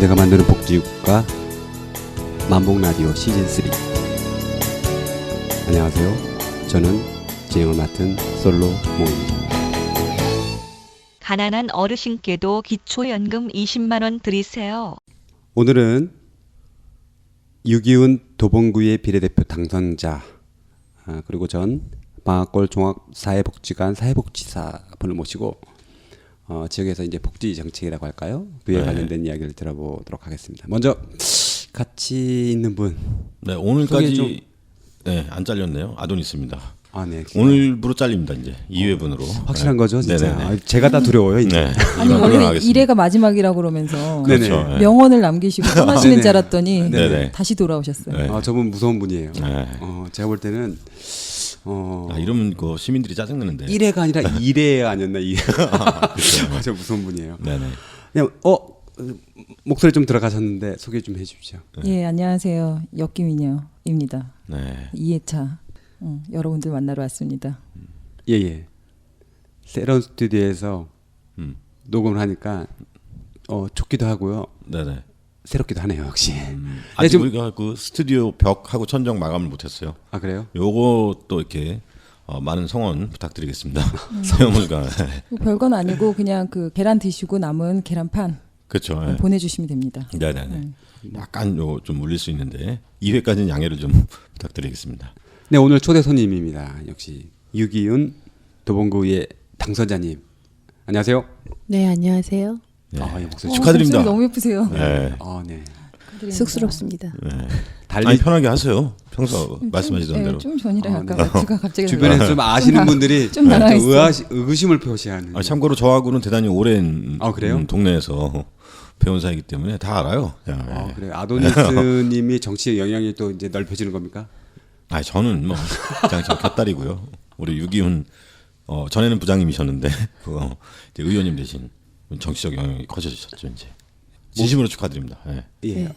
내가 만드는 복지국가 만복라디오 시즌3. 안녕하세요. 저는 진행을 맡은 솔로 몽입니다. 가난한 어르신께도 기초연금 20만원 드리세요. 오늘은 유기훈 도봉구의 비례대표 당선자 그리고 전 방앗골 종합사회복지관 사회복지사분을 모시고 지역에서 이제 복지 정책이라고 할까요? 그에 관련된 이야기를 들어보도록 하겠습니다. 먼저 같이 있는 분. 네, 오늘까지 안 잘렸네요. 아도니스입니다. 네. 오늘부로 잘립니다. 이제 2회분으로. 확실한 거죠, 진짜. 네네네. 제가 다 두려워요. 이제. 네. 아니 원래 1회가 마지막이라고 그러면서 그렇죠. 네. 명언을 남기시고 떠나시는 줄 알았더니 네네. 다시 돌아오셨어요. 네. 저분 무서운 분이에요. 네. 제가 볼 때는 이러면 그 시민들이 짜증내는데. 1회가 아니라 2회 아니었나 2회. 그렇죠. 저 무서운 분이에요. 네네. 그냥 목소리 좀 들어가셨는데 소개 좀 해주십시오. 예, 안녕하세요. 역기미녀입니다. 네. 2회차 여러분들 만나러 왔습니다. 예. 새로운 스튜디오에서 녹음을 하니까 좋기도 하고요. 네네. 새롭기도 하네요, 역시. 아직 우리가 그 스튜디오 벽하고 천정 마감을 못했어요. 아, 그래요? 요것도 이렇게 많은 성원 부탁드리겠습니다. 세무물관. 별건 아니고 그냥 그 계란 드시고 남은 계란판 그렇죠. 네. 보내주시면 됩니다. 네네네. 약간 좀 물릴 수 있는데 2회까지는 양해를 좀 부탁드리겠습니다. 네, 오늘 초대 손님입니다. 역시 유기훈 도봉구의 당선자님. 안녕하세요. 네, 안녕하세요. 네. 이 목소리 축하드립니다. 목소리 너무 예쁘세요. 네. 네. 쑥스럽습니다. 네. 달리 아니 편하게 하세요. 평소 말씀하시던 대로. 좀 전이라 아까 제가 갑자기 주변에 좀 아시는 분들이 좀 당황했어요. 의구심을 표시하는. 참고로 저하고는 대단히 오랜 그래요? 동네에서 배운 사이기 때문에 다 알아요. 그래요. 아도니스님이 정치의 영향이 또 이제 넓혀지는 겁니까? 저는 뭐 그냥 저 곁다리고요. 우리 유기훈 전에는 부장님이셨는데 이제 의원님 되신 정치적 영향이 커져주셨죠. 이제 진심으로 축하드립니다. 네. 예. 네.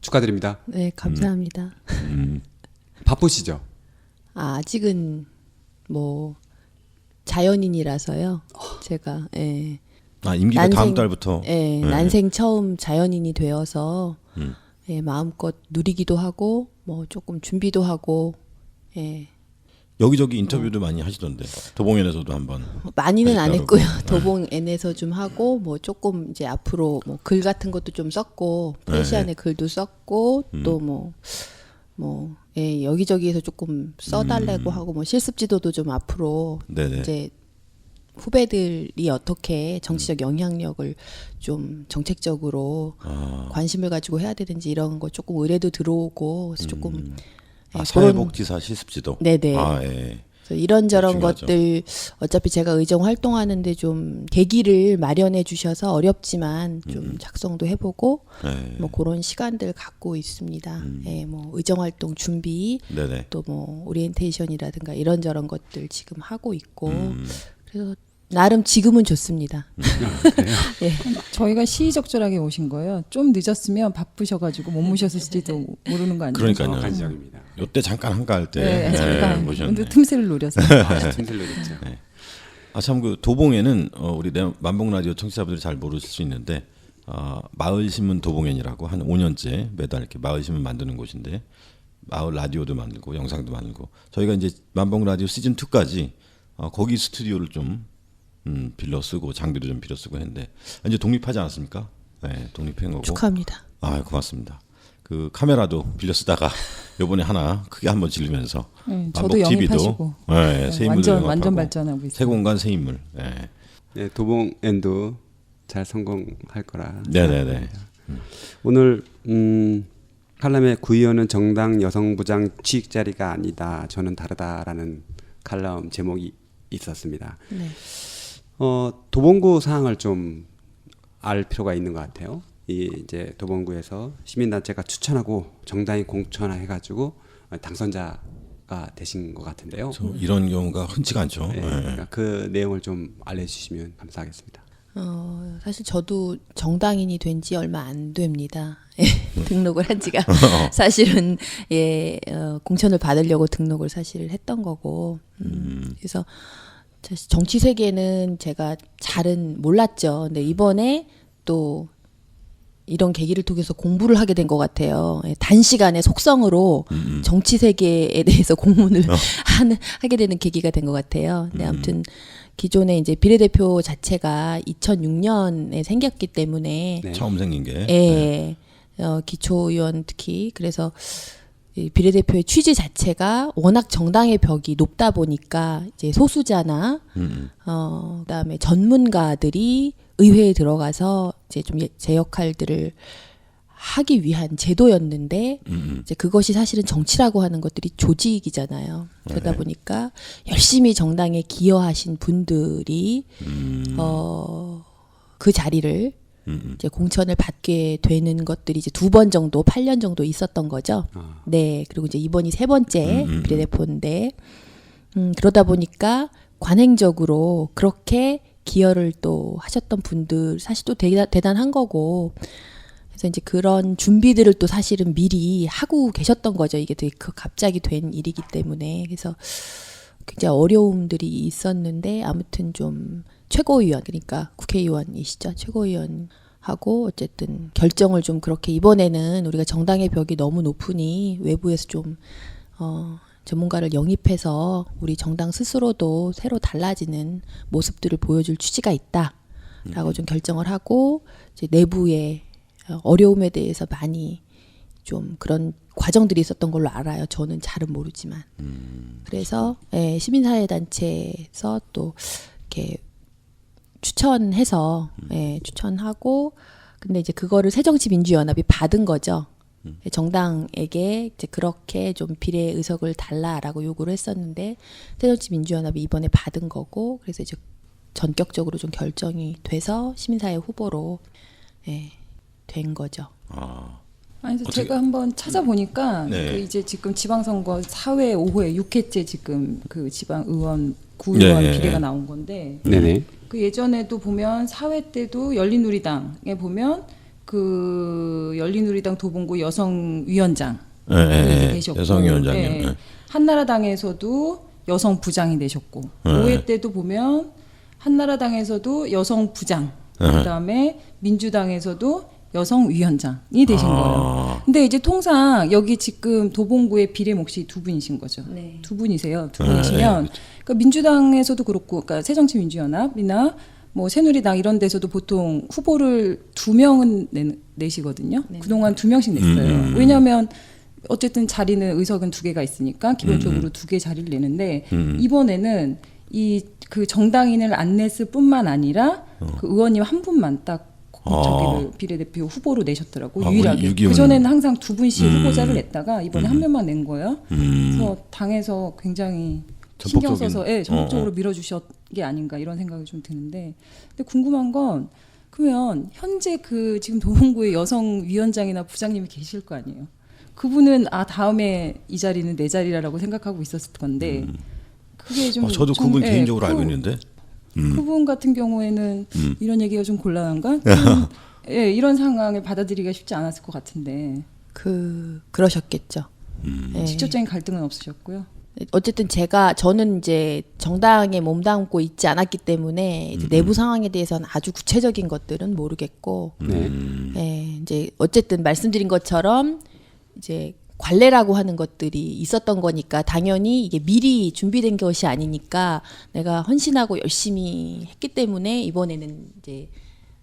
축하드립니다. 네, 감사합니다. 바쁘시죠? 아직은 뭐 자연인이라서요. 제가 임기가 다음 달부터. 난생 처음 자연인이 되어서 마음껏 누리기도 하고 뭐 조금 준비도 하고 여기저기 인터뷰도 많이 하시던데 도봉현에서도 한번. 많이는 안 했고요. 그러고. 도봉N에서 좀 하고 뭐 조금 이제 앞으로 뭐 글 같은 것도 좀 썼고 프레시안의 글도 썼고 또 여기저기에서 조금 써달라고 하고 뭐 실습 지도도 좀 앞으로 네네. 이제 후배들이 어떻게 정치적 영향력을 좀 정책적으로 관심을 가지고 해야 되는지 이런 거 조금 의뢰도 들어오고 그래서 조금 사회복지사 실습지도. 네네. 그래서 이런저런 중요하죠. 것들 어차피 제가 의정 활동하는데 좀 계기를 마련해 주셔서 어렵지만 좀 작성도 해보고 뭐 그런 시간들 갖고 있습니다. 뭐 의정 활동 준비 네네. 또 뭐 오리엔테이션이라든가 이런저런 것들 지금 하고 있고 그래서 나름 지금은 좋습니다. 예. 저희가 시의적절하게 오신 거예요. 좀 늦었으면 바쁘셔가지고 못 모셨을지도 모르는 거 아니에요? 그러니까요. 정확한 지적입니다. 요때 잠깐 한가할 때 잠깐 모셨네. 틈새를 노려서. 틈새를 노렸죠. 참 그 도봉에는 우리 만복 라디오 청취자분들이 잘 모르실 수 있는데 마을신문 도봉엔이라고 한 5년째 매달 이렇게 마을신문 만드는 곳인데 마을 라디오도 만들고 영상도 만들고 저희가 이제 만복 라디오 시즌 2까지 거기 스튜디오를 좀 빌려 쓰고 장비도 좀 빌려 쓰고 했는데 이제 독립하지 않았습니까? 네, 독립한 거고. 축하합니다. 고맙습니다. 그 카메라도 빌려 쓰다가 요번에 하나 크게 한번 지르면서 저도 영입하시고 새 인물들 완전 발전하고 있어요. 새 공간 새 인물. 네, 도봉엔도 잘 성공할 거라. 네네네. 오늘 칼럼의 구의원은 정당 여성부장 취직 자리가 아니다. 저는 다르다라는 칼럼 제목이 있었습니다. 네. 도봉구 상황을 좀 알 필요가 있는 것 같아요. 이제 도봉구에서 시민단체가 추천하고 정당이 공천해가지고 당선자가 되신 것 같은데요. 이런 경우가 흔치가 않죠. 네, 그러니까 그 내용을 좀 알려주시면 감사하겠습니다. 사실 저도 정당인이 된 지 얼마 안 됩니다. 등록을 한 지가 사실은 공천을 받으려고 등록을 사실 했던 거고 그래서 정치 세계는 제가 잘은 몰랐죠. 근데 이번에 또 이런 계기를 통해서 공부를 하게 된 것 같아요. 예, 단시간에 속성으로 정치 세계에 대해서 공문을 하게 되는 계기가 된 것 같아요. 근데 아무튼 기존에 이제 비례대표 자체가 2006년에 생겼기 때문에 네. 처음 생긴 게. 예, 기초의원 특히 그래서 이 비례대표의 취지 자체가 워낙 정당의 벽이 높다 보니까 이제 소수자나 그다음에 전문가들이 의회에 들어가서 이제 좀 제 역할들을 하기 위한 제도였는데 이제 그것이 사실은 정치라고 하는 것들이 조직이잖아요. 그러다 보니까 열심히 정당에 기여하신 분들이 그 자리를 이제 공천을 받게 되는 것들이 이제 2번 정도, 8년 정도 있었던 거죠. 네, 그리고 이제 이번이 3번째 비례대표인데 그러다 보니까 관행적으로 그렇게 기여를 또 하셨던 분들 사실 또 대단한 거고. 그래서 이제 그런 준비들을 또 사실은 미리 하고 계셨던 거죠. 이게 되게 갑자기 된 일이기 때문에. 그래서 굉장히 어려움들이 있었는데 아무튼 좀 최고위원 그러니까 국회의원이시죠. 최고위원하고 어쨌든 결정을 좀 그렇게 이번에는 우리가 정당의 벽이 너무 높으니 외부에서 좀 전문가를 영입해서 우리 정당 스스로도 새로 달라지는 모습들을 보여줄 취지가 있다라고 좀 결정을 하고 이제 내부의 어려움에 대해서 많이 좀 그런 과정들이 있었던 걸로 알아요. 저는 잘은 모르지만. 그래서 시민사회단체에서 또 이렇게 추천해서 추천하고 근데 이제 그거를 새정치민주연합이 받은 거죠. 정당에게 이제 그렇게 좀 비례 의석을 달라라고 요구를 했었는데 새정치민주연합이 이번에 받은 거고 그래서 이제 전격적으로 좀 결정이 돼서 시민사회 후보로 된 거죠. 아니, 그래서 어떻게- 제가 한번 찾아보니까 네. 그 이제 지금 지방선거 4회, 5회, 6회째 지금 그 지방의원, 구의원 네. 비례가 나온 건데 네네. 그 예전에도 보면 4회 때도 열린우리당에 보면 그 열린우리당 도봉구 여성위원장 되셨고 여성위원장님. 예. 한나라당에서도 여성 부장이 되셨고 5회 때도 보면 한나라당에서도 여성 부장 그다음에 민주당에서도 여성위원장이 되신 거예요. 근데 이제 통상 여기 지금 도봉구의 비례 몫이 2분이신 거죠. 네. 2분이세요. 2분이시면 그러니까 민주당에서도 그렇고 그러니까 새정치민주연합이나 뭐 새누리당 이런 데서도 보통 후보를 2명은 내시거든요. 네. 그동안 2명씩 냈어요. 왜냐하면 어쨌든 자리는 의석은 2개가 있으니까 기본적으로 2개 자리를 내는데 이번에는 이 그 정당인을 안 냈을 뿐만 아니라 그 의원님 한 분만 딱 저기를 비례대표 후보로 내셨더라고 유일하게. 유기훈. 그 전에는 항상 2분씩 후보자를 냈다가 이번에 한 명만 낸 거예요. 그래서 당에서 굉장히 신경 전폭적인- 써서 전폭적으로 밀어주셨 게 아닌가 이런 생각이 좀 드는데, 근데 궁금한 건 그러면 현재 그 지금 도봉구의 여성 위원장이나 부장님이 계실 거 아니에요. 그분은 다음에 이 자리는 내 자리라고 생각하고 있었을 건데 그게 좀 저도 좀, 그분 예, 개인적으로 알고 있는데. 그분 같은 경우에는 이런 얘기가 좀 곤란한가? 예, 이런 상황을 받아들이기가 쉽지 않았을 것 같은데 그러셨겠죠. 예. 직접적인 갈등은 없으셨고요. 어쨌든 저는 이제 정당에 몸담고 있지 않았기 때문에 이제 내부 상황에 대해서는 아주 구체적인 것들은 모르겠고, 네. 예, 이제 어쨌든 말씀드린 것처럼 이제 관례라고 하는 것들이 있었던 거니까 당연히 이게 미리 준비된 것이 아니니까 내가 헌신하고 열심히 했기 때문에 이번에는 이제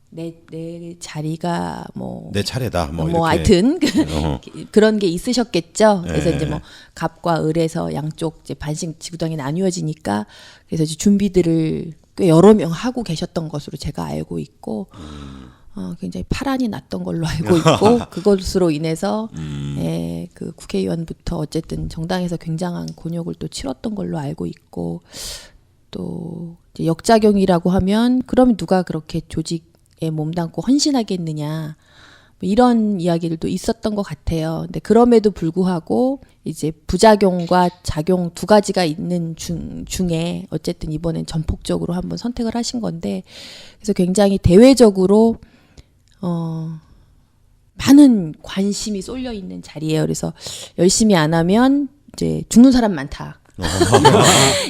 내 자리가 뭐 내 차례다. 뭐 뭐 이렇게. 하여튼 어. 그런 게 있으셨겠죠. 그래서 네. 이제 뭐 갑과 을에서 양쪽 이제 반씩 지구당이 나뉘어지니까 그래서 이제 준비들을 꽤 여러 명 하고 계셨던 것으로 제가 알고 있고 굉장히 파란이 났던 걸로 알고 있고 그것으로 인해서 그 국회의원부터 어쨌든 정당에서 굉장한 곤욕을 또 치렀던 걸로 알고 있고 또 이제 역작용이라고 하면 그럼 누가 그렇게 조직에 몸담고 헌신하겠느냐 뭐 이런 이야기들도 있었던 것 같아요. 근데 그럼에도 불구하고 이제 부작용과 작용 두 가지가 있는 중에 어쨌든 이번엔 전폭적으로 한번 선택을 하신 건데 그래서 굉장히 대외적으로 많은 관심이 쏠려 있는 자리예요. 그래서 열심히 안 하면 이제 죽는 사람 많다.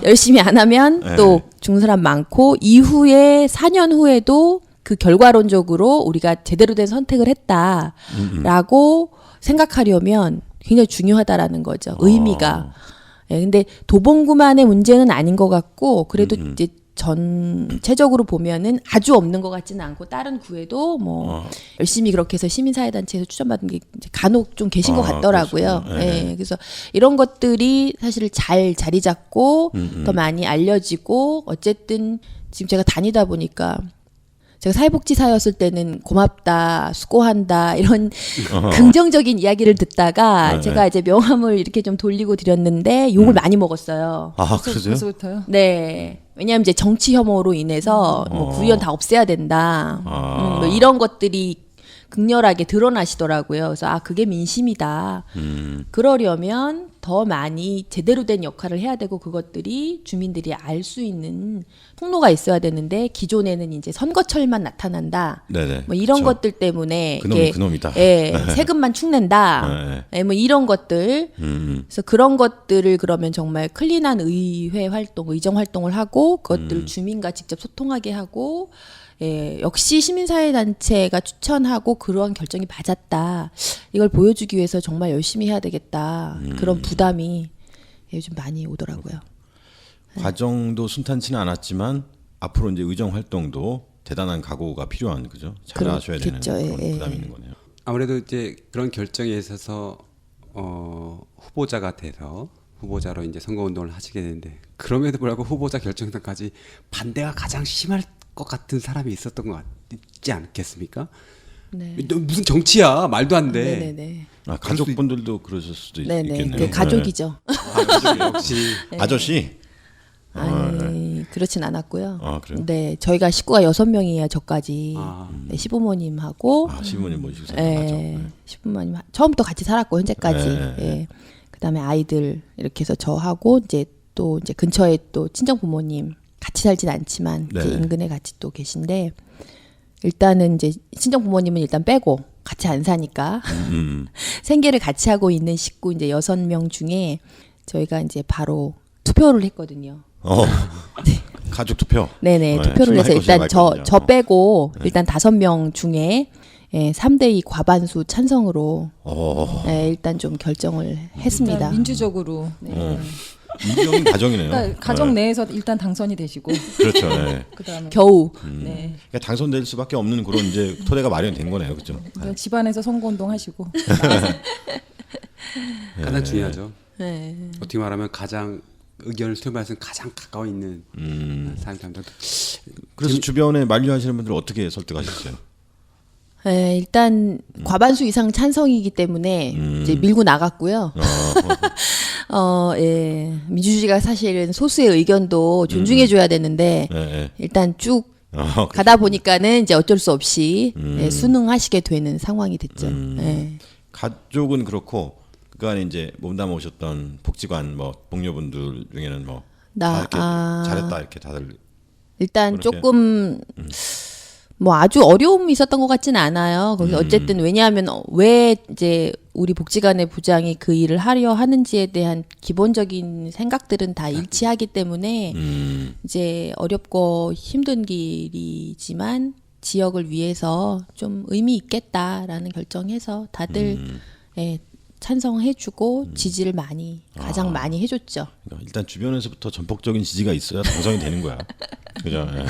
열심히 안 하면 또 죽는 사람 많고 이후에 4년 후에도 그 결과론적으로 우리가 제대로 된 선택을 했다라고 생각하려면 굉장히 중요하다라는 거죠. 의미가. 예, 근데 도봉구만의 문제는 아닌 것 같고 그래도 이제 전체적으로 보면은 아주 없는 것 같지는 않고 다른 구에도 뭐 열심히 그렇게 해서 시민사회단체에서 추천받은 게 이제 간혹 좀 계신 것 같더라고요. 그렇죠. 네. 예, 그래서 이런 것들이 사실 잘 자리 잡고 더 많이 알려지고 어쨌든 지금 제가 다니다 보니까 제가 사회복지사였을 때는 고맙다, 수고한다 이런 긍정적인 이야기를 듣다가 네, 제가 이제 명함을 이렇게 좀 돌리고 드렸는데 욕을 많이 먹었어요. 아, 그러세요? 벌써부터요? 네. 왜냐하면 이제 정치 혐오로 인해서 뭐 구의원 다 없애야 된다. 뭐 이런 것들이 극렬하게 드러나시더라고요. 그래서 아 그게 민심이다. 그러려면 더 많이 제대로 된 역할을 해야 되고 그것들이 주민들이 알 수 있는 통로가 있어야 되는데 기존에는 이제 선거철만 나타난다. 네네. 뭐 이런 그렇죠. 것들 때문에 그놈이 이게, 그놈이다. 예, 세금만 축낸다. 예, 뭐 이런 것들. 그래서 그런 것들을 그러면 정말 클린한 의회 활동, 의정 활동을 하고 그것들 주민과 직접 소통하게 하고 예, 역시 시민사회단체가 추천하고 그러한 결정이 맞았다. 이걸 보여주기 위해서 정말 열심히 해야 되겠다. 그런 부담이 요즘 많이 오더라고요. 과정도 순탄치는 않았지만 앞으로 이제 의정 활동도 대단한 각오가 필요한 그죠? 잘하셔야 되는 그렇겠죠. 그런 예, 부담이 예. 있는 거네요. 아무래도 이제 그런 결정에 있어서 후보자가 돼서 후보자로 이제 선거운동을 하시게 되는데 그럼에도 불구하고 후보자 결정전까지 반대가 가장 심할 것 같은 사람이 있었던 것 같지 않겠습니까? 네. 너 무슨 정치야 말도 안 돼. 네네네. 아, 가족분들도 그러실 수도 네네. 있겠네요. 그 가족이죠. 역시 네. 아저씨. 아니 그렇진 않았고요. 아, 그래요? 네, 저희가 식구가 6명이에요. 저까지. 아. 네, 시부모님하고 아, 시부모님 모시고 예, 살았죠. 시부모님 처음부터 같이 살았고 현재까지. 네. 예. 그다음에 아이들 이렇게 해서 저하고 이제 또 이제 근처에 또 친정 부모님 같이 살진 않지만 이제 네. 인근에 같이 또 계신데 일단은 이제 친정 부모님은 일단 빼고 같이 안 사니까 생계를 같이 하고 있는 식구 이제 6명 중에 저희가 이제 바로 투표를 했거든요. 가족 투표. 네네, 네, 투표를 해서 출마할 일단 것이라고 했거든요. 저 빼고 일단 5명 중에 3대2 과반수 찬성으로 일단 좀 결정을 했습니다. 일단 민주적으로 민주적인 가정이네요. 그러니까 가정 내에서 일단 당선이 되시고 그렇죠. 네. 그다음에 겨우 네. 그러니까 당선될 수밖에 없는 그런 이제 토대가 마련된 거네요, 그렇죠? 그러니까 집안에서 선거운동 하시고 가장 중요하죠. 네. 어떻게 말하면 가장 의견을 수렴해서 가장 가까워 있는 사람들. 그래서 주변에 만류하시는 분들 어떻게 설득하셨어요? 네, 일단 과반수 이상 찬성이기 때문에 이제 밀고 나갔고요. 예. 민주주의가 사실은 소수의 의견도 존중해줘야 되는데 네. 일단 쭉 그렇죠. 가다 보니까는 이제 어쩔 수 없이 순응하시게 되는 상황이 됐죠. 예. 가족은 그렇고 그 안에 이제 몸담아 오셨던 복지관 뭐 동료분들 중에는 뭐 다 이렇게 잘했다 이렇게 다들 일단 그렇게. 조금 뭐 아주 어려움이 있었던 것 같지는 않아요. 거기 어쨌든 왜냐하면 왜 이제 우리 복지관의 부장이 그 일을 하려 하는지에 대한 기본적인 생각들은 다 일치하기 때문에 이제 어렵고 힘든 길이지만 지역을 위해서 좀 의미 있겠다라는 결정해서 다들 찬성해주고 지지를 가장 많이 해줬죠. 그러니까 일단 주변에서부터 전폭적인 지지가 있어야 당선이 되는 거야. 그죠? 예.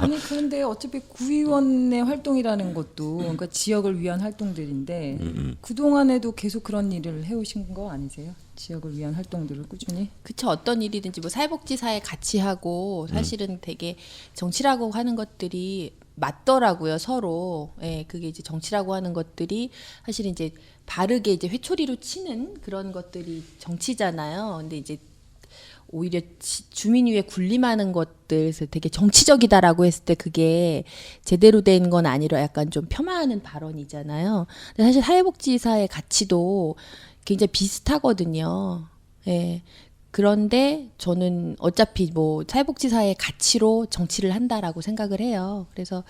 아니 그런데 어차피 구의원의 활동이라는 것도 그러니까 지역을 위한 활동들인데 그 동안에도 계속 그런 일을 해오신 거 아니세요? 지역을 위한 활동들을 꾸준히. 그쵸. 어떤 일이든지 뭐 사회복지사에 같이 하고 사실은 되게 정치라고 하는 것들이 맞더라고요, 서로. 예, 그게 이제 정치라고 하는 것들이 사실 이제 바르게 이제 회초리로 치는 그런 것들이 정치잖아요. 근데 이제 오히려 주민 위에 군림하는 것들에서 되게 정치적이다라고 했을 때 그게 제대로 된 건 아니라 약간 좀 폄하하는 발언이잖아요. 근데 사실 사회복지사의 가치도 굉장히 비슷하거든요. 예. 그런데 저는 어차피 뭐 사회복지사의 가치로 정치를 한다라고 생각을 해요. 그래서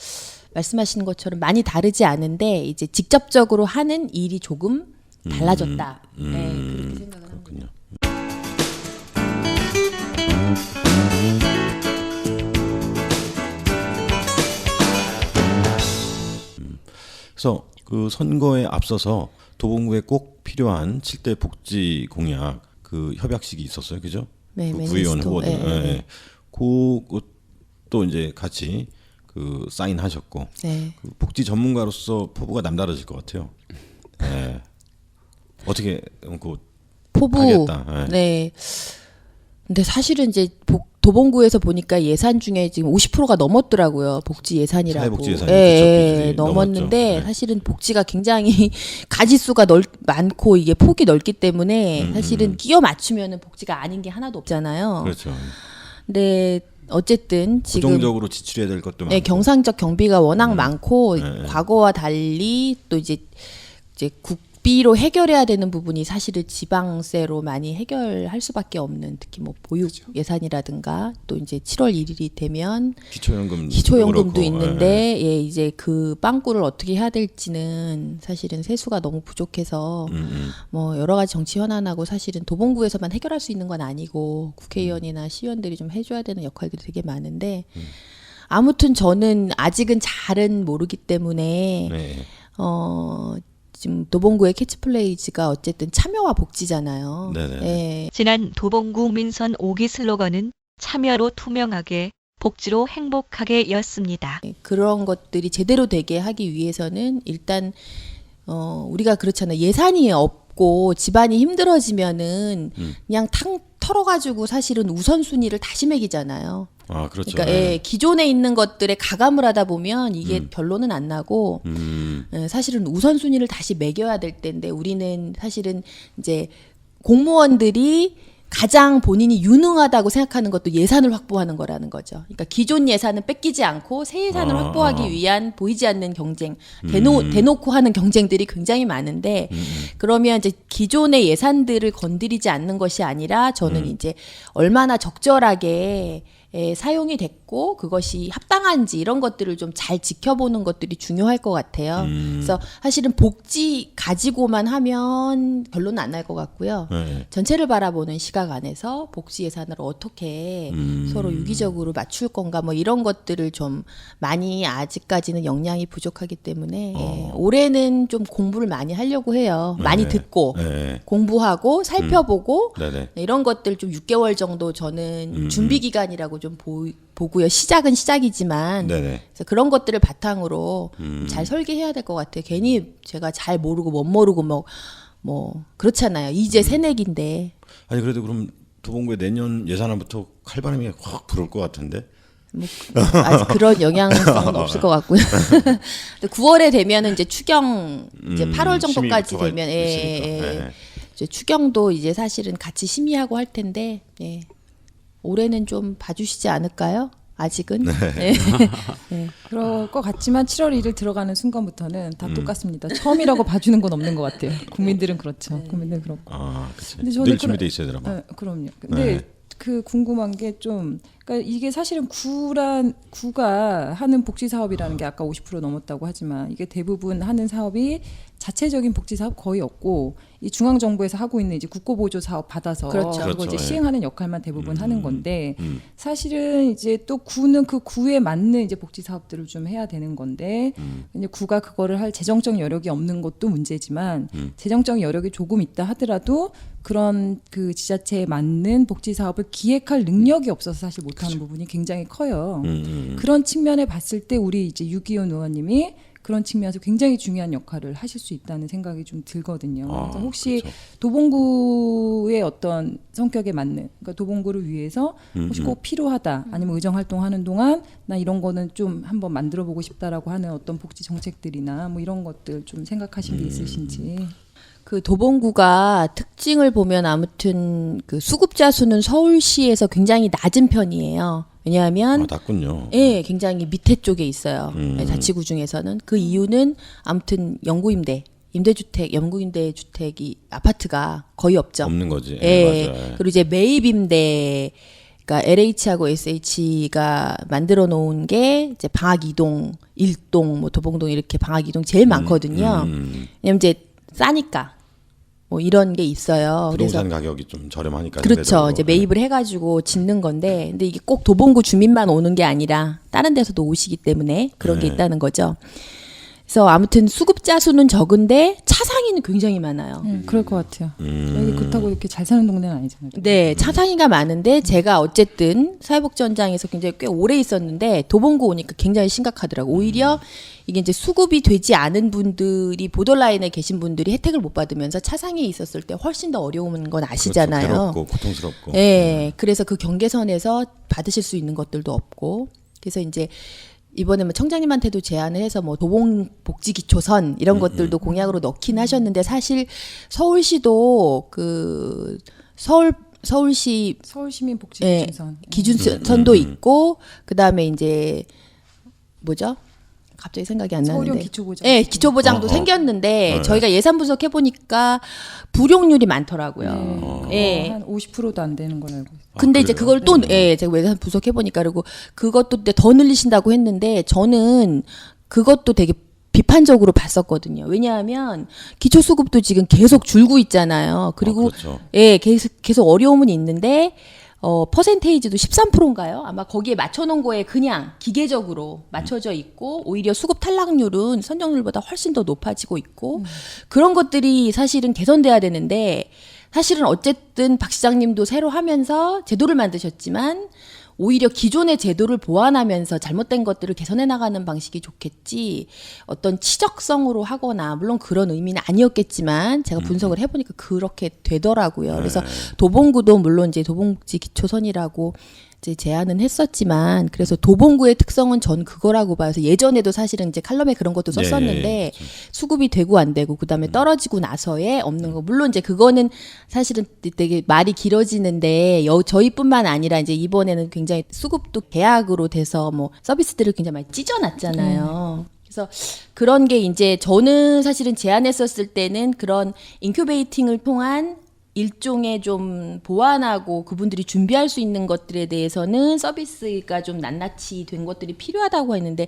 말씀하시는 것처럼 많이 다르지 않은데 이제 직접적으로 하는 일이 조금 달라졌다. 네, 그렇게 생각을 합니다. 그렇군요. 그래서 그 선거에 앞서서 도봉구에 꼭 필요한 7대 복지 공약 그 협약식이 있었어요, 그죠? 네, 그 매니페스토. 구의원 후보들, 네, 네. 예. 그것도 이제 같이 그 사인하셨고 네. 그 복지 전문가로서 포부가 남다르실 것 같아요. 예. 어떻게 그 포부. 하겠다. 예. 네. 근데 사실은 이제 도봉구에서 보니까 예산 중에 지금 50%가 넘었더라고요. 복지 예산이라고. 사회복지 예산이 예, 그쵸, 예, 비율이 넘었는데 넘었죠. 네. 사실은 복지가 굉장히 가지수가 많고 이게 폭이 넓기 때문에 사실은 끼워 맞추면은 복지가 아닌 게 하나도 없잖아요. 그렇죠. 근데 어쨌든 지금 고정적으로 지출해야 될 것도 많고. 네, 경상적 경비가 워낙 많고 네. 과거와 달리 또 이제 국비로 해결해야 되는 부분이 사실은 지방세로 많이 해결할 수밖에 없는 특히 뭐 보육 예산이라든가 또 이제 7월 1일이 되면 기초연금도 그렇고. 있는데 예, 이제 그 빵꾸를 어떻게 해야 될지는 사실은 세수가 너무 부족해서 뭐 여러 가지 정치 현안하고 사실은 도봉구에서만 해결할 수 있는 건 아니고 국회의원이나 시의원들이 좀 해줘야 되는 역할들이 되게 많은데 아무튼 저는 아직은 잘은 모르기 때문에 네. 지금 도봉구의 캐치플레이즈가 어쨌든 참여와 복지잖아요. 네네. 예. 지난 도봉구 민선 5기 슬로건은 참여로 투명하게, 복지로 행복하게 였습니다. 그런 것들이 제대로 되게 하기 위해서는 일단 우리가 그렇잖아요. 예산이 없고 집안이 힘들어지면은 그냥 탕 털어가지고 사실은 우선순위를 다시 매기잖아요. 아, 그렇죠. 그러니까 예, 기존에 있는 것들에 가감을 하다 보면 이게 결론은 안 나고 예, 사실은 우선순위를 다시 매겨야 될 때인데 우리는 사실은 이제 공무원들이 가장 본인이 유능하다고 생각하는 것도 예산을 확보하는 거라는 거죠. 그러니까 기존 예산은 뺏기지 않고 새 예산을 확보하기 위한 보이지 않는 경쟁, 대놓고 하는 경쟁들이 굉장히 많은데 그러면 이제 기존의 예산들을 건드리지 않는 것이 아니라 저는 이제 얼마나 적절하게 사용이 됐고 그것이 합당한지 이런 것들을 좀 잘 지켜보는 것들이 중요할 것 같아요. 그래서 사실은 복지 가지고만 하면 결론은 안 날 것 같고요. 네. 전체를 바라보는 시각 안에서 복지 예산을 어떻게 서로 유기적으로 맞출 건가 뭐 이런 것들을 좀 많이 아직까지는 역량이 부족하기 때문에 예, 올해는 좀 공부를 많이 하려고 해요. 많이 네. 듣고 네. 공부하고 살펴보고 네네. 이런 것들 좀 6개월 정도 저는 준비 기간이라고 좀 보고요. 시작은 시작이지만 네네. 그래서 그런 것들을 바탕으로 잘 설계해야 될 것 같아요. 괜히 제가 잘 모르고 못 모르고 뭐 그렇잖아요. 이제 새내기인데 아니 그래도 그럼 도봉구에 내년 예산안부터 칼바람이 확 불을 것 같은데. 뭐 아직 그런 영향성은 없을 것 같고요. 9월에 되면은 이제 추경 이제 8월 정도까지 심의부터가 되면 있으니까. 네. 이제 추경도 이제 사실은 같이 심의하고 할 텐데 예. 올해는 좀 봐주시지 않을까요? 아직은. 네. 네. 그럴 것 같지만 7월 1일 들어가는 순간부터는 다 똑같습니다. 처음이라고 봐주는 건 없는 것 같아요. 국민들은 그렇죠. 국민들은 그렇고. 아, 그렇지. 근데 저는 늘 준비돼 있어야 되나 봐. 네, 그럼요. 근데 그 궁금한 게 좀 그러니까 이게 사실은 구가 하는 복지 사업이라는 게 아까 50% 넘었다고 하지만 이게 대부분 하는 사업이 자체적인 복지 사업 거의 없고 이 중앙 정부에서 하고 있는 이제 국고 보조 사업 받아서 그렇죠. 그거 그렇죠. 이제 예. 시행하는 역할만 대부분 하는 건데 사실은 이제 또 구는 그 구에 맞는 이제 복지 사업들을 좀 해야 되는 건데 이제 구가 그거를 할 재정적 여력이 없는 것도 문제지만 재정적 여력이 조금 있다 하더라도 그런 그 지자체에 맞는 복지 사업을 기획할 능력이 없어서 사실 못하는 부분이 굉장히 커요. 그런 측면에 봤을 때 우리 이제 유기훈 의원님이 그런 측면에서 굉장히 중요한 역할을 하실 수 있다는 생각이 좀 들거든요. 그래서 혹시 그렇죠. 도봉구의 어떤 성격에 맞는, 그러니까 도봉구를 위해서 혹시 꼭 필요하다, 아니면 의정 활동하는 동안 나 이런 거는 좀 한번 만들어보고 싶다라고 하는 어떤 복지 정책들이나 뭐 이런 것들 좀 생각하신 게 있으신지. 그 도봉구가 특징을 보면 아무튼 그 수급자 수는 서울시에서 굉장히 낮은 편이에요. 왜냐하면 낮군요. 예, 굉장히 밑에 쪽에 있어요. 예, 자치구 중에서는 그 이유는 아무튼 영구임대 주택이 아파트가 거의 없죠. 없는 거지. 예. 맞아요. 그리고 이제 매입임대 그러니까 LH하고 SH가 만들어 놓은 게 이제 방학 2동, 1동, 뭐 도봉동 이렇게 방학 2동 제일 많거든요. 왜냐면 이제 싸니까 뭐 이런 게 있어요. 부동산 가격이 좀 저렴하니까. 그렇죠. 상대적으로. 이제 매입을 해가지고 짓는 건데, 근데 이게 꼭 도봉구 주민만 오는 게 아니라 다른 데서도 오시기 때문에 그런 게 있다는 거죠. 그래서 아무튼 수급자 수는 적은데 차상위는 굉장히 많아요. 그럴 것 같아요. 여기 그렇다고 이렇게 잘 사는 동네는 아니잖아요. 네, 차상위가 많은데 제가 어쨌든 사회복지원장에서 굉장히 꽤 오래 있었는데 도봉구 오니까 굉장히 심각하더라고. 오히려 이게 이제 수급이 되지 않은 분들이 보더라인에 계신 분들이 혜택을 못 받으면서 차상위에 있었을 때 훨씬 더 어려운 건 아시잖아요. 그렇죠. 괴롭고 고통스럽고. 네, 그래서 그 경계선에서 받으실 수 있는 것들도 없고, 그래서 이제 이번에 뭐 청장님한테도 제안을 해서 뭐 도봉복지기초선 이런 것들도 공약으로 넣긴 하셨는데 사실 서울시도 그 서울시 서울시민복지기준선 기준선도 있고 그다음에 이제 뭐죠? 갑자기 생각이 안 나는데. 서울형 기초보장. 네, 기초보장도 생겼는데 저희가 예산 분석해 보니까 불용률이 많더라고요. 예. 한 50%도 안 되는 걸 알고 있어요. 근데 이제 그걸 또 제가 예산 분석해 보니까 그리고 그것도 더 늘리신다고 했는데 저는 그것도 되게 비판적으로 봤었거든요. 왜냐하면 기초수급도 지금 계속 줄고 있잖아요. 그리고 그렇죠. 예, 계속 어려움은 있는데 퍼센테이지도 13%인가요? 아마 거기에 맞춰놓은 거에 그냥 기계적으로 맞춰져 있고 오히려 수급 탈락률은 선정률보다 훨씬 더 높아지고 있고 그런 것들이 사실은 개선돼야 되는데 사실은 어쨌든 박 시장님도 새로 하면서 제도를 만드셨지만 오히려 기존의 제도를 보완하면서 잘못된 것들을 개선해 나가는 방식이 좋겠지 어떤 치적성으로 하거나 물론 그런 의미는 아니었겠지만 제가 분석을 해보니까 그렇게 되더라고요. 그래서 도봉구도 물론 이제 도봉지 기초선이라고 이제 제안은 했었지만 그래서 도봉구의 특성은 전 그거라고 봐요. 그래서 예전에도 사실은 이제 칼럼에 그런 것도 썼었는데 수급이 되고 안 되고 그다음에 떨어지고 나서에 없는 거 물론 이제 그거는 사실은 되게 말이 길어지는데 저희뿐만 아니라 이제 이번에는 굉장히 수급도 계약으로 돼서 뭐 서비스들을 굉장히 많이 찢어놨잖아요. 그래서 그런 게 이제 저는 사실은 제안했었을 때는 그런 인큐베이팅을 통한 일종의 좀 보완하고 그분들이 준비할 수 있는 것들에 대해서는 서비스가 좀 낱낱이 된 것들이 필요하다고 했는데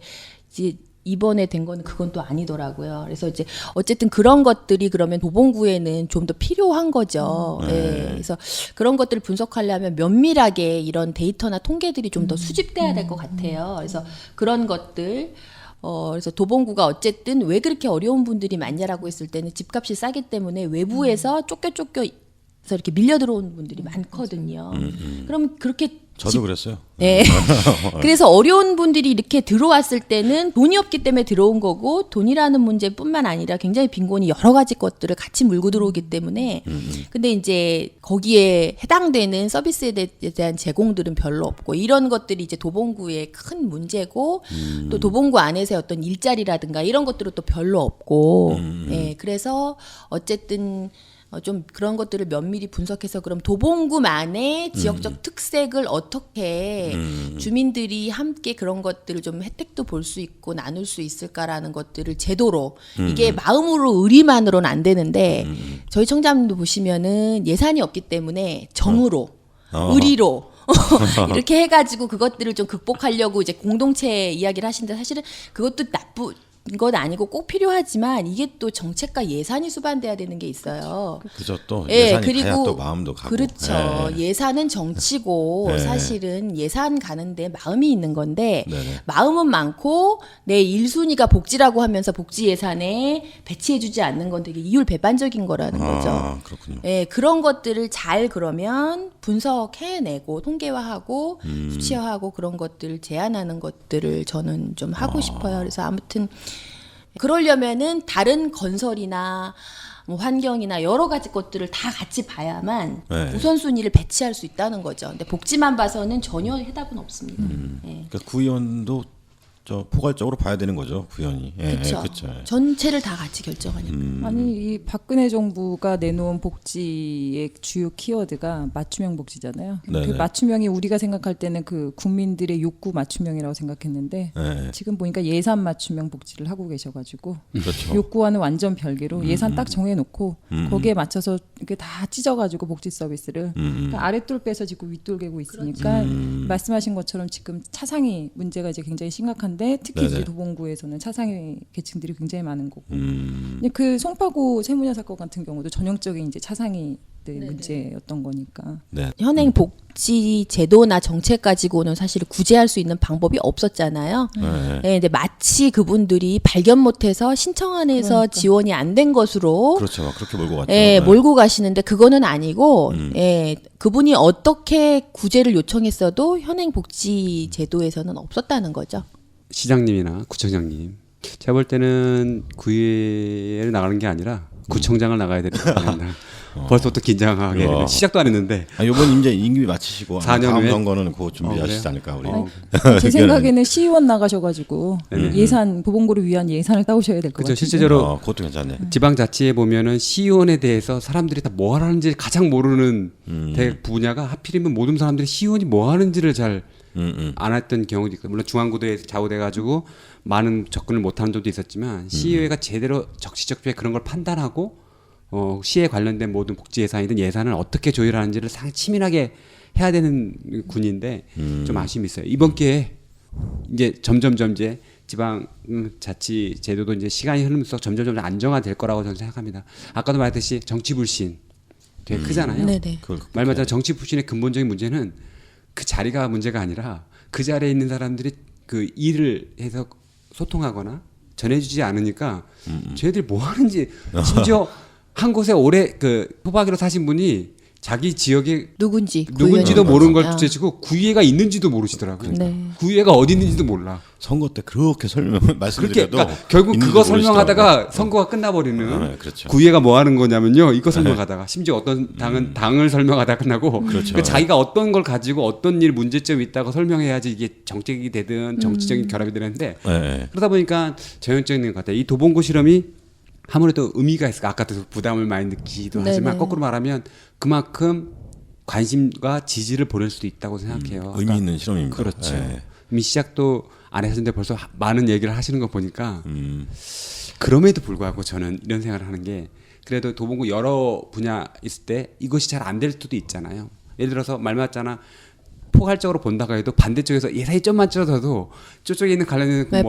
이제 이번에 된 거는 그건 또 아니더라고요. 그래서 이제 어쨌든 그런 것들이 그러면 도봉구에는 좀 더 필요한 거죠. 예. 그래서 그런 것들을 분석하려면 면밀하게 이런 데이터나 통계들이 좀 더 수집돼야 될 것 같아요. 그래서 그런 것들 그래서 도봉구가 어쨌든 왜 그렇게 어려운 분들이 많냐라고 했을 때는 집값이 싸기 때문에 외부에서 쫓겨 이렇게 밀려 들어온 분들이 많거든요. 그럼 그렇게 저도 그랬어요. 네. 그래서 어려운 분들이 이렇게 들어왔을 때는 돈이 없기 때문에 들어온 거고 돈이라는 문제뿐만 아니라 굉장히 빈곤이 여러 가지 것들을 같이 물고 들어오기 때문에 근데 이제 거기에 해당되는 서비스에 대한 제공들은 별로 없고 이런 것들이 이제 도봉구의 큰 문제고 또 도봉구 안에서의 어떤 일자리라든가 이런 것들은 또 별로 없고 예. 그래서 어쨌든 좀 그런 것들을 면밀히 분석해서 그럼 도봉구만의 지역적 특색을 어떻게 주민들이 함께 그런 것들을 좀 혜택도 볼 수 있고 나눌 수 있을까라는 것들을 제도로 이게 마음으로 의리만으로는 안 되는데 저희 청장님도 보시면은 예산이 없기 때문에 정으로 의리로 이렇게 해가지고 그것들을 좀 극복하려고 이제 공동체 이야기를 하시는데 사실은 그것도 나쁜 건 아니고 꼭 필요하지만 이게 또 정책과 예산이 수반돼야 되는 게 있어요. 그죠 또 예, 예산이 그리고 가야 또 마음도 가고. 그렇죠. 예산은 정치고 사실은 예산 가는데 마음이 있는 건데 마음은 많고 내 1순위가 복지라고 하면서 복지 예산에 배치해주지 않는 건 되게 이율배반적인 거라는 거죠. 그렇군요. 예, 그런 것들을 잘 그러면 분석해내고 통계화하고 수치화하고 그런 것들을 제안하는 것들을 저는 좀 하고 싶어요. 그래서 아무튼 그러려면은 다른 건설이나 뭐 환경이나 여러 가지 것들을 다 같이 봐야만 우선순위를 배치할 수 있다는 거죠. 근데 복지만 봐서는 전혀 해답은 없습니다. 예. 그러니까 구의원도 저 포괄적으로 봐야 되는 거죠, 구의원이. 그렇죠. 그렇죠. 전체를 다 같이 결정하니까. 아니 이 박근혜 정부가 내놓은 복지의 주요 키워드가 맞춤형 복지잖아요. 그 네네. 맞춤형이 우리가 생각할 때는 그 국민들의 욕구 맞춤형이라고 생각했는데 지금 보니까 예산 맞춤형 복지를 하고 계셔가지고 그렇죠. 욕구와는 완전 별개로 예산 딱 정해놓고 거기에 맞춰서 이렇게 다 찢어가지고 복지 서비스를 그러니까 아랫돌 빼서 지금 윗돌 개고 있으니까 말씀하신 것처럼 지금 차상위 문제가 이제 굉장히 심각한데 특히 이제 도봉구에서는 차상위 계층들이 굉장히 많은 거고 근데 그 송파구 세무녀 사건 같은 경우도 전형적인 이제 차상위 때 문제였던 거니까. 네. 현행 복지 제도나 정책 가지고는 사실 구제할 수 있는 방법이 없었잖아요. 네. 예, 근데 마치 그분들이 발견 못해서 신청안에서 그러니까. 지원이 안 된 것으로 그렇죠. 그렇게 몰고 갔죠. 예, 네. 몰고 가시는데 그거는 아니고 예, 그분이 어떻게 구제를 요청했어도 현행 복지 제도에서는 없었다는 거죠. 시장님이나 구청장님, 제가 볼 때는 구의회를 나가는 게 아니라 구청장을 나가야 되는 거예요. 벌써부터 긴장하게 되네. 시작도 안 했는데. 이번 이제 임기 마치시고 4년 다음 후에? 선거는 그 준비하시지 그래요? 않을까 우리. 제 생각에는 시의원 나가셔가지고 예산 보건고를 위한 예산을 따오셔야 될 것 그렇죠. 같아요. 실제로 그것도 괜찮네. 지방자치에 보면은 시의원에 대해서 사람들이 다 뭐 하는지 가장 모르는 분야가 하필이면 모든 사람들이 시의원이 뭐 하는지를 잘 안 했던 경우도 있고, 물론 중앙구도에 좌우돼 가지고 많은 접근을 못하는 점도 있었지만 시의회가 제대로 적시적소에 그런 걸 판단하고 시에 관련된 모든 복지 예산이든 예산을 어떻게 조율하는지를 상당히 치밀하게 해야 되는 군인데 좀 아쉬움이 있어요. 이번 기회에 이제 점점 이제 지방 자치 제도도 이제 시간이 흐르면서 점점 안정화될 거라고 저는 생각합니다. 아까도 말했듯이 정치 불신 되게 크잖아요. 네네. 말 맞아 정치 불신의 근본적인 문제는 그 자리가 문제가 아니라 그 자리에 있는 사람들이 그 일을 해서 소통하거나 전해주지 않으니까 쟤들 뭐 하는지 심지어 한 곳에 오래 그 토박이로 사신 분이 자기 지역에 누군지도 구의원이 모르는 걸 모르겠어요. 둘째치고 구의회가 있는지도 모르시더라고요. 네. 구의회가 어디 있는지도 몰라. 선거 때 그렇게 설명 그렇게 말씀드려도 그러니까 결국 있는지도 그거 설명하다가 모르시더라고요. 선거가 끝나버리는 네, 그렇죠. 구의회가 뭐 하는 거냐면요. 이거 설명하다가 심지어 어떤 당은 당을 설명하다 끝나고 그렇죠. 그 자기가 어떤 걸 가지고 어떤 일 문제점이 있다고 설명해야지 이게 정책이 되든 정치적인 결합이 되는데 네. 그러다 보니까 전형적인 것 같아요. 이 도봉구 실험이 아무래도 의미가 있을까. 아까도 부담을 많이 느끼기도 하지만 네네. 거꾸로 말하면 그만큼 관심과 지지를 보낼 수도 있다고 생각해요. 의미 있는 실험입니다. 그렇죠. 네. 이미 시작도 안 하셨는데 벌써 많은 얘기를 하시는 거 보니까 그럼에도 불구하고 저는 이런 생각을 하는 게 그래도 도봉구 여러 분야 있을 때 이것이 잘 안 될 수도 있잖아요. 예를 들어서 말 맞잖아. 포괄적으로 본다고 해도 반대쪽에서 예산이 좀만 줄어들어도 저쪽에 있는 관련된 네,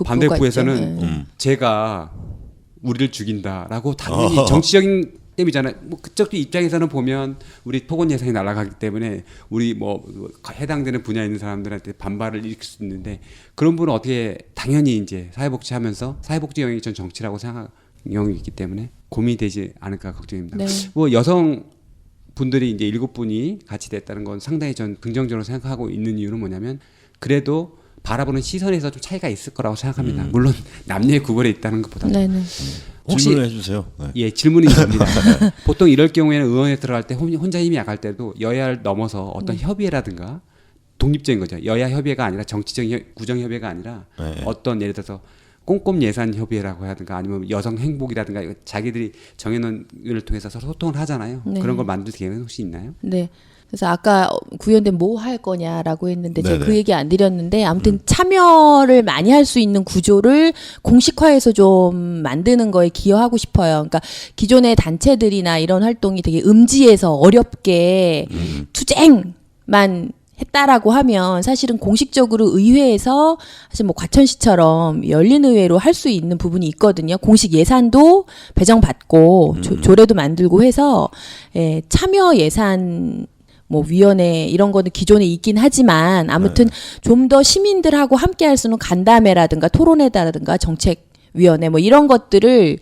반대부에서는 제가 우리를 죽인다라고 당연히 정치적인 때문이잖아요. 뭐 그쪽 입장에서는 보면 우리 토건 예산이 날아가기 때문에 우리 뭐 해당되는 분야에 있는 사람들한테 반발을 일으킬 수 있는데 그런 분은 어떻게 당연히 이제 사회복지하면서 사회복지 영역이 전 정치라고 생각 영역이 있기 때문에 고민이 되지 않을까 걱정입니다. 네. 뭐 여성 분들이 이제 7분이 같이 됐다는 건 상당히 전 긍정적으로 생각하고 있는 이유는 뭐냐면 그래도 바라보는 시선에서 좀 차이가 있을 거라고 생각합니다. 물론 남녀의 구별에 있다는 것보다는. 네네. 혹시 질문을 해주세요. 네. 예, 질문이 있습니다. 보통 이럴 경우에는 의원에 들어갈 때 혼자 힘이 약할 때도 여야를 넘어서 어떤 협의라든가 독립적인 거죠. 여야 협의회가 아니라 정치적인 구정 협의회가 아니라 네. 어떤 예를 들어서 꼼꼼 예산 협의회라고 하든가 아니면 여성 행복이라든가 자기들이 정해놓은 을 통해서 서로 소통을 하잖아요. 네. 그런 걸 만들 계획은 혹시 있나요? 네. 그래서 아까 구의원님 뭐 할 거냐라고 했는데 제가 네네. 그 얘기 안 드렸는데 아무튼 참여를 많이 할 수 있는 구조를 공식화해서 좀 만드는 거에 기여하고 싶어요. 그러니까 기존의 단체들이나 이런 활동이 되게 음지에서 어렵게 투쟁만 했다라고 하면 사실은 공식적으로 의회에서 사실 뭐 과천시처럼 열린 의회로 할 수 있는 부분이 있거든요. 공식 예산도 배정받고 조례도 만들고 해서 참여 예산 뭐 위원회 이런 거는 기존에 있긴 하지만 아무튼 좀 더 시민들하고 함께 할 수 있는 간담회라든가 토론회라든가 정책위원회 뭐 이런 것들을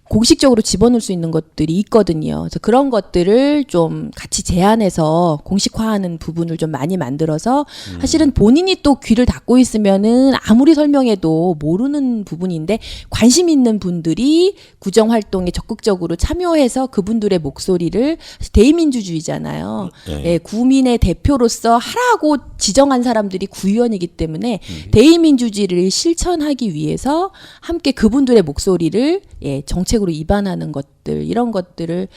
공식적으로 집어넣을 수 있는 것들이 있거든요. 그래서 그런 것들을 좀 같이 제안해서 공식화하는 부분을 좀 많이 만들어서 사실은 본인이 또 귀를 닫고 있으면은 아무리 설명해도 모르는 부분인데 관심 있는 분들이 구정 활동에 적극적으로 참여해서 그분들의 목소리를 대의민주주의잖아요. 예, 구민의 대표로서 하라고 지정한 사람들이 구의원이기 때문에 대의민주주의를 실천하기 위해서 함께 그분들의 목소리를 정책으로 입안하는 것들 이런 것들을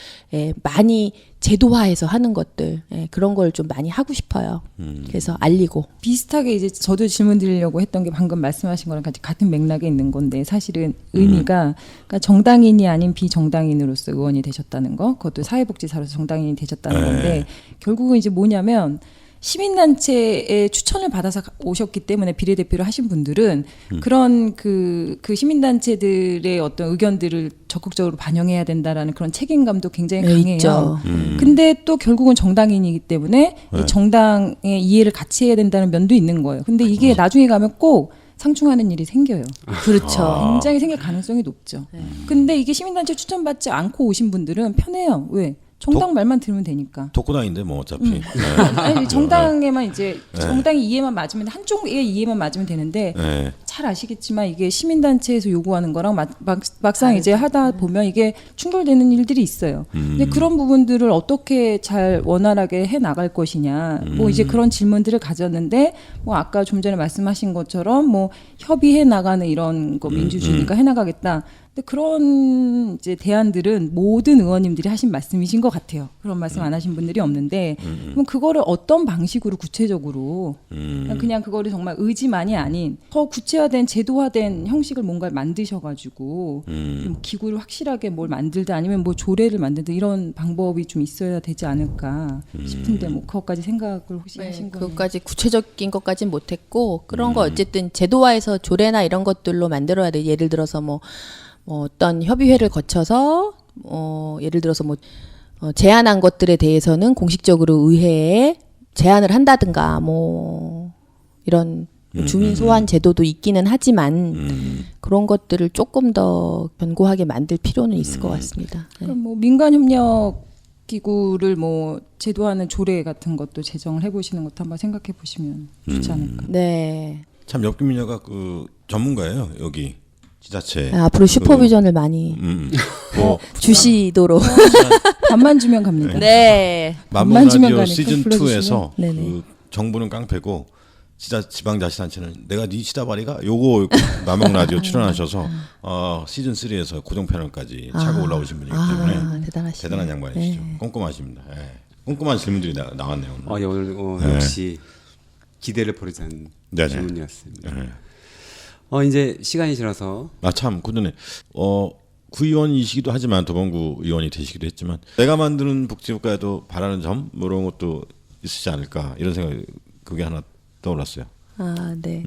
많이 제도화해서 하는 것들 그런 걸 좀 많이 하고 싶어요. 그래서 알리고 비슷하게 이제 저도 질문 드리려고 했던 게 방금 말씀하신 거랑 같은 맥락에 있는 건데 사실은 의미가 그러니까 정당인이 아닌 비정당인으로서 의원이 되셨다는 거, 그것도 사회복지사로서 정당인이 되셨다는 건데 결국은 이제 뭐냐면 시민단체의 추천을 받아서 오셨기 때문에 비례대표를 하신 분들은 그런 그 시민단체들의 어떤 의견들을 적극적으로 반영해야 된다라는 그런 책임감도 굉장히 네, 강해요. 있죠. 근데 또 결국은 정당인이기 때문에 이 정당의 이해를 같이 해야 된다는 면도 있는 거예요. 근데 이게 나중에 가면 꼭 상충하는 일이 생겨요. 그렇죠. 굉장히 생길 가능성이 높죠. 근데 이게 시민단체 추천받지 않고 오신 분들은 편해요. 왜? 정당 말만 들으면 되니까. 독고당인데 뭐 어차피. 네. 아니, 정당에만 이제 정당의 이해만 맞으면 한쪽의 이해만 맞으면 되는데 네. 잘 아시겠지만 이게 시민단체에서 요구하는 거랑 막상 이제 하다 보면 이게 충돌되는 일들이 있어요. 근데 그런 부분들을 어떻게 잘 원활하게 해 나갈 것이냐. 뭐 이제 그런 질문들을 가졌는데 뭐 아까 좀 전에 말씀하신 것처럼 뭐 협의해 나가는 이런 거 민주주의니까 해 나가겠다. 근데 그런 이제 대안들은 모든 의원님들이 하신 말씀이신 것 같아요. 그런 말씀 안 하신 분들이 없는데, 그럼 그거를 어떤 방식으로 구체적으로 그냥 그거를 정말 의지만이 아닌 더 구체화된 제도화된 형식을 뭔가 만드셔가지고 좀 기구를 확실하게 뭘 만들다 아니면 뭐 조례를 만들다 이런 방법이 좀 있어야 되지 않을까 싶은데 뭐 그것까지 생각을 혹시 하신 거예요? 그것까지 구체적인 것까지는 못했고 그런 거 어쨌든 제도화해서 조례나 이런 것들로 만들어야 돼. 예를 들어서 뭐 어떤 협의회를 거쳐서 예를 들어서 뭐 제안한 것들에 대해서는 공식적으로 의회에 제안을 한다든가 뭐 이런 주민 소환 제도도 있기는 하지만 그런 것들을 조금 더 견고하게 만들 필요는 있을 것 같습니다. 네. 그럼 뭐 민간 협력 기구를 뭐 제도하는 조례 같은 것도 제정을 해보시는 것도 한번 생각해 보시면 좋지 않을까. 네. 참 엽기민여가 그 전문가예요 여기 지자체. 앞으로 슈퍼비전을 많이 뭐 주시도록. 밥만 주면 갑니다. 네. 밥만 주면 만봉라디오 가니까 시즌 불러주시면. 2에서 네네. 그 정부는 깡패고 지방자치단체는 내가 네 시다바리가 요거 만봉라디오 출연하셔서 시즌 3에서 고정 패널까지 차고 올라오신 분이기 때문에 대단하시네. 대단한 양반이시죠. 꼼꼼하십니다. 예. 꼼꼼한 질문들이 나왔네요. 오늘. 오늘 역시 기대를 버리자는 네네. 질문이었습니다. 네. 이제 시간이 지나서 참 그전에 구의원이시기도 하지만 도봉구 의원이 되시기도 했지만 내가 만드는 복지국가에도 바라는 점 뭐 이런 것도 있으시 않을까 이런 생각이 그게 하나 떠올랐어요. 네.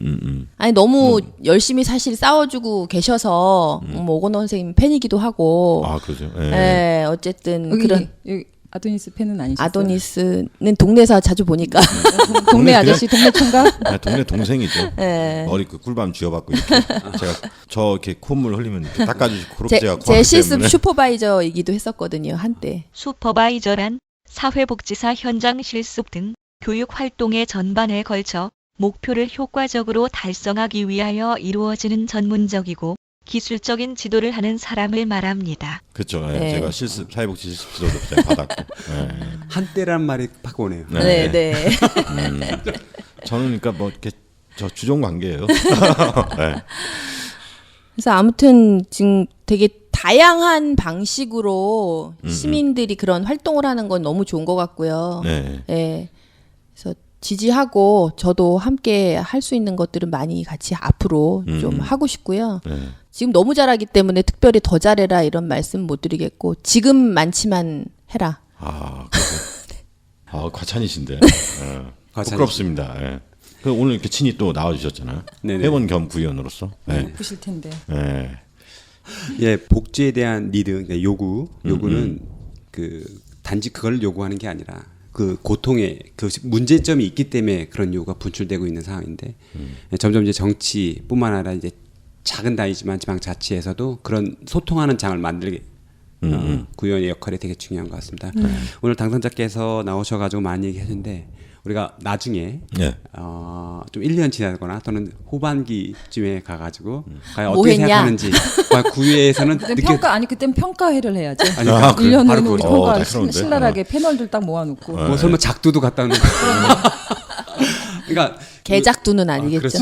아니 너무 열심히 사실 싸워주고 계셔서 뭐 오건호 선생님 팬이기도 하고. 그러죠. 네, 어쨌든 그런 여기 아도니스 팬은 아니셨어요? 아도니스는 동네에서 자주 보니까. 동네 아저씨, 동네 총각? 동네 동생이죠. 네. 머리 그 꿀밤 쥐어받고 이렇게 제가 이렇게 콧물 흘리면 이렇게 닦아주시고 그렇게 제가 제 실습 슈퍼바이저이기도 했었거든요 한때. 슈퍼바이저란 사회복지사 현장 실습 등 교육 활동의 전반에 걸쳐 목표를 효과적으로 달성하기 위하여 이루어지는 전문적이고 기술적인 지도를 하는 사람을 말합니다. 그렇죠. 네. 제가 사회복지 실습 지도도 제가 받았고. 한때란 말이 팍 오네요. 네, 네. 저는 그러니까 뭐 이렇게 저 주종 관계예요. 네. 그래서 아무튼 지금 되게 다양한 방식으로 시민들이 그런 활동을 하는 건 너무 좋은 것 같고요. 네. 네. 그래서 지지하고 저도 함께 할 수 있는 것들은 많이 같이 앞으로 좀 하고 싶고요. 네. 지금 너무 잘하기 때문에 특별히 더 잘해라 이런 말씀 못 드리겠고 지금 많지만 해라. 과찬이신데. 과찬이시. 부끄럽습니다. 예. 그 오늘 이렇게 친히 또 나와주셨잖아요. 네네. 회원 겸 구의원으로서. 네. 보실 텐데. 네. 예, 복지에 대한 리드, 그러니까 요구는 그 단지 그걸 요구하는 게 아니라 그 고통의 그 문제점이 있기 때문에 그런 요구가 분출되고 있는 상황인데 점점 이제 정치뿐만 아니라 이제 작은 단위지만 지방자치에서도 그런 소통하는 장을 만들게 구의원의 역할이 되게 중요한 것 같습니다. 오늘 당선자께서 나오셔가지고 많이 얘기하셨는데 우리가 나중에 네. 좀 1년 지나거나 또는 후반기쯤에 가가지고 과연 뭐 어떻게 했냐? 생각하는지 과연 구의회에서는 그때 그땐 평가회를 해야죠. 아니, 1년 후에는 바로 우리 그거죠. 평가 그런데? 신랄하게 패널들 딱 모아놓고. 뭐 설마 작두도 갔다 오는 거. 그러니까 개작두는 아니겠죠.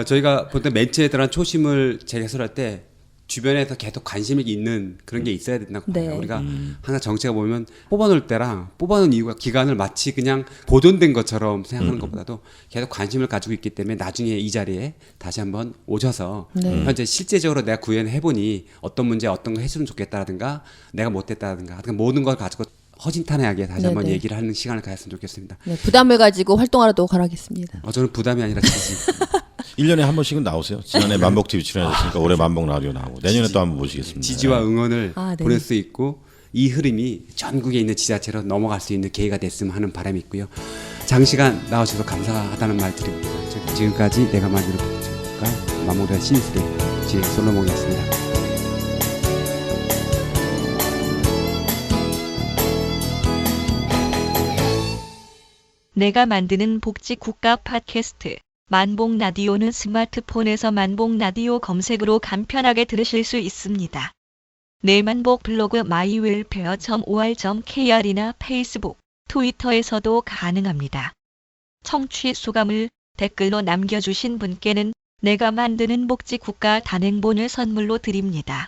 저희가 보통 멘트에 대한 초심을 재해설할 때 주변에서 계속 관심이 있는 그런 게 있어야 된다고 봐요. 네. 우리가 항상 정치가 보면 뽑아놓을 때랑 뽑아놓은 이유가 기간을 마치 그냥 보존된 것처럼 생각하는 것보다도 계속 관심을 가지고 있기 때문에 나중에 이 자리에 다시 한번 오셔서 현재 실제적으로 내가 구현을 해보니 어떤 문제 어떤 거 해주면 좋겠다라든가 내가 못했다라든가 모든 걸 가지고 허심탄회하게 다시 한번 네네. 얘기를 하는 시간을 가졌으면 좋겠습니다. 네, 부담을 가지고 활동하도록 하겠습니다. 저는 부담이 아니라 지지. 1년에 한 번씩은 나오세요. 지난해 만복 TV 출연하셨으니까 올해 만복 라디오 나오고 내년에 또 한번 모시겠습니다. 지지와 응원을 아, 네. 보낼 수 있고 이 흐름이 전국에 있는 지자체로 넘어갈 수 있는 기회가 됐으면 하는 바람이 있고요. 장시간 나와주셔서 감사하다는 말 드립니다. 지금까지 내가 만드는 복지국가 만복라디오 시즌3 진행 솔로몬이었습니다. 내가 만드는 복지 국가 팟캐스트 만복 라디오는 스마트폰에서 만복 라디오 검색으로 간편하게 들으실 수 있습니다. 내 만복 블로그 myWelfare.or.kr이나 페이스북, 트위터에서도 가능합니다. 청취 소감을 댓글로 남겨주신 분께는 내가 만드는 복지 국가 단행본을 선물로 드립니다.